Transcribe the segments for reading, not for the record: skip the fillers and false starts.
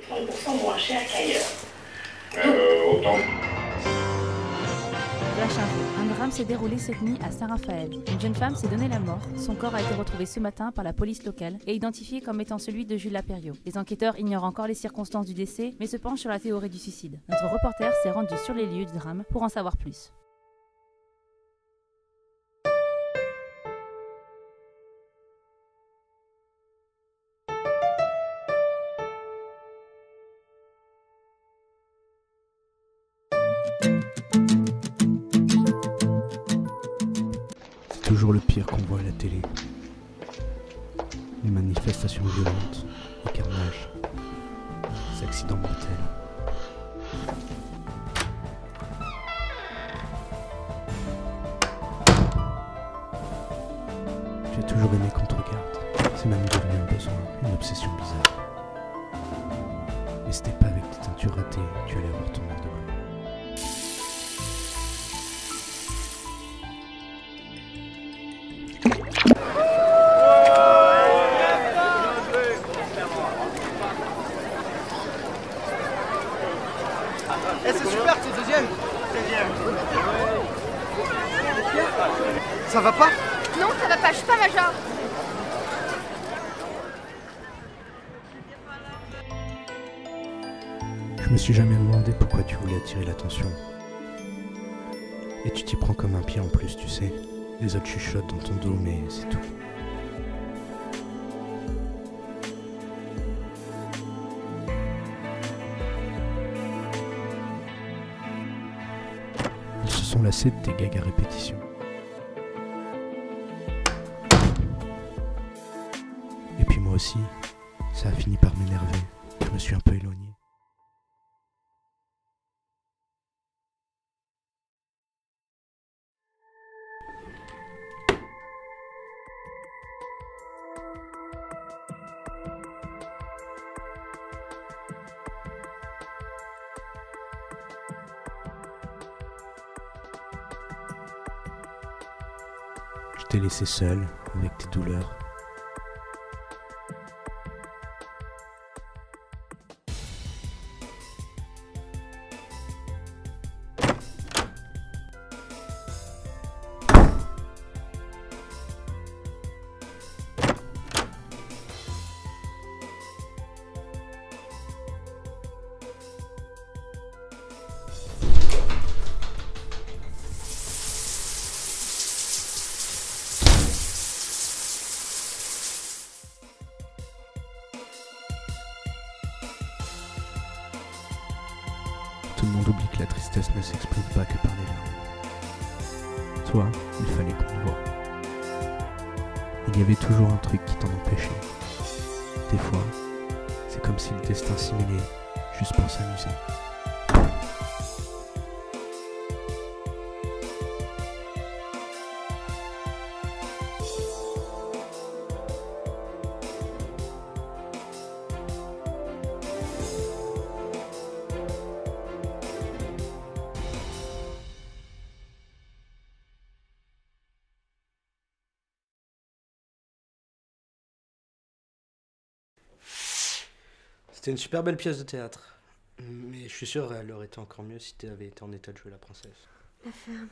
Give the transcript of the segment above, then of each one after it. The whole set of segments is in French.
30% moins cher qu'ailleurs. Autant. Flash info. Un drame s'est déroulé cette nuit à Saint-Raphaël. Une jeune femme s'est donné la mort. Son corps a été retrouvé ce matin par la police locale et identifié comme étant celui de Jules Lapériot. Les enquêteurs ignorent encore les circonstances du décès, mais se penchent sur la théorie du suicide. Notre reporter s'est rendu sur les lieux du drame pour en savoir plus. Toujours le pire qu'on voit à la télé. Les manifestations violentes, les carnages, les accidents mortels. J'ai toujours aimé qu'on te regarde. C'est même devenu un besoin, une obsession bizarre. Mais c'était pas avec tes teintures ratées que tu allais avoir ton air de gloire. Eh, c'est super, c'est deuxième. Ça va pas? Non, ça va pas, je suis pas major. Je me suis jamais demandé pourquoi tu voulais attirer l'attention. Et tu t'y prends comme un pied en plus, tu sais. Les autres chuchotent dans ton dos, mais c'est tout. Ils se sont lassés de tes gags à répétition. Et puis moi aussi, ça a fini par m'énerver. Je me suis un peu éloigné. Je t'ai laissé seul avec tes douleurs. Tout le monde oublie que la tristesse ne s'exprime pas que par les larmes. Toi, il fallait qu'on te voie. Il y avait toujours un truc qui t'en empêchait. Des fois, c'est comme si le destin simulait, juste pour s'amuser. C'était une super belle pièce de théâtre. Mais je suis sûr qu'elle aurait été encore mieux si tu avais été en état de jouer la princesse. La ferme.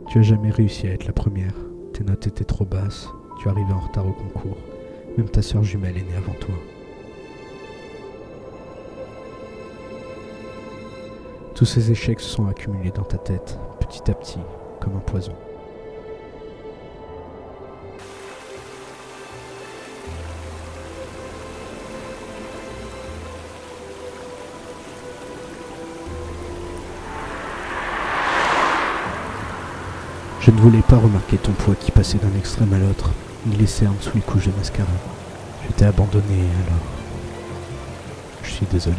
Tu as jamais réussi à être la première. Tes notes étaient trop basses. Tu arrivais en retard au concours. Même ta sœur jumelle est née avant toi. Tous ces échecs se sont accumulés dans ta tête, petit à petit, comme un poison. Je ne voulais pas remarquer ton poids qui passait d'un extrême à l'autre, ni les cernes sous les couches de mascara. Je t'ai abandonné alors. Je suis désolé.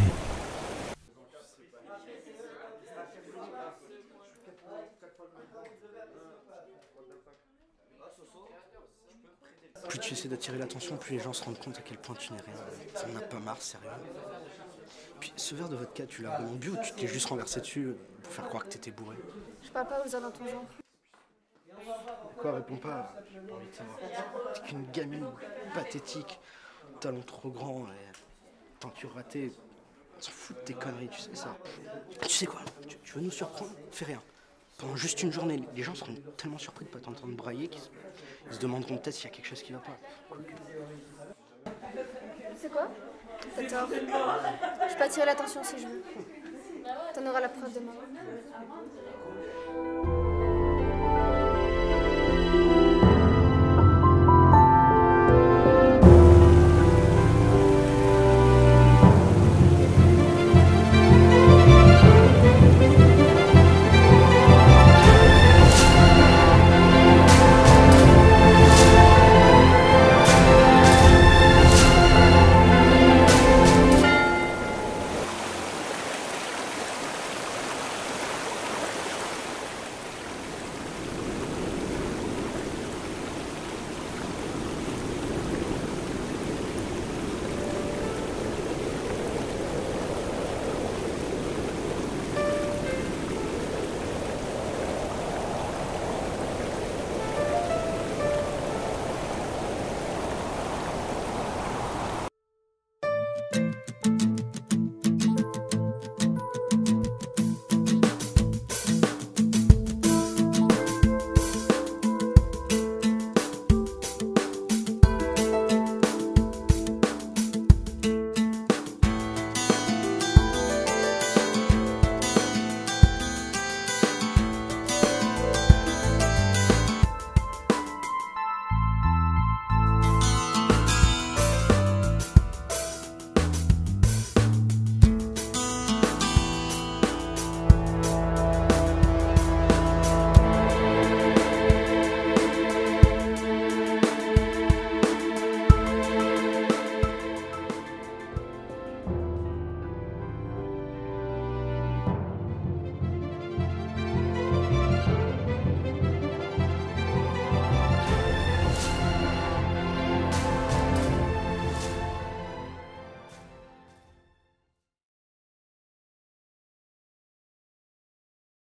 Plus tu essaies d'attirer l'attention, plus les gens se rendent compte à quel point tu n'es rien. Ça m'en a pas marre, sérieux. Puis ce verre de vodka, tu l'as vraiment bu ou tu t'es juste renversé dessus pour faire croire que t'étais bourré? Je parle pas aux gens dans ton genre. Quoi, réponds pas, j'ai pas envie de savoir. T'es qu'une gamine pathétique, talon trop grand et tenture ratée. On s'en fout de tes conneries, tu sais ça. Tu sais quoi, tu veux nous surprendre? Fais rien. Pendant juste une journée, les gens seront tellement surpris de pas t'entendre brailler qu'ils se demanderont peut-être s'il y a quelque chose qui va pas. C'est quoi? T'as tort. Je peux attirer l'attention si je veux. T'en auras la preuve demain.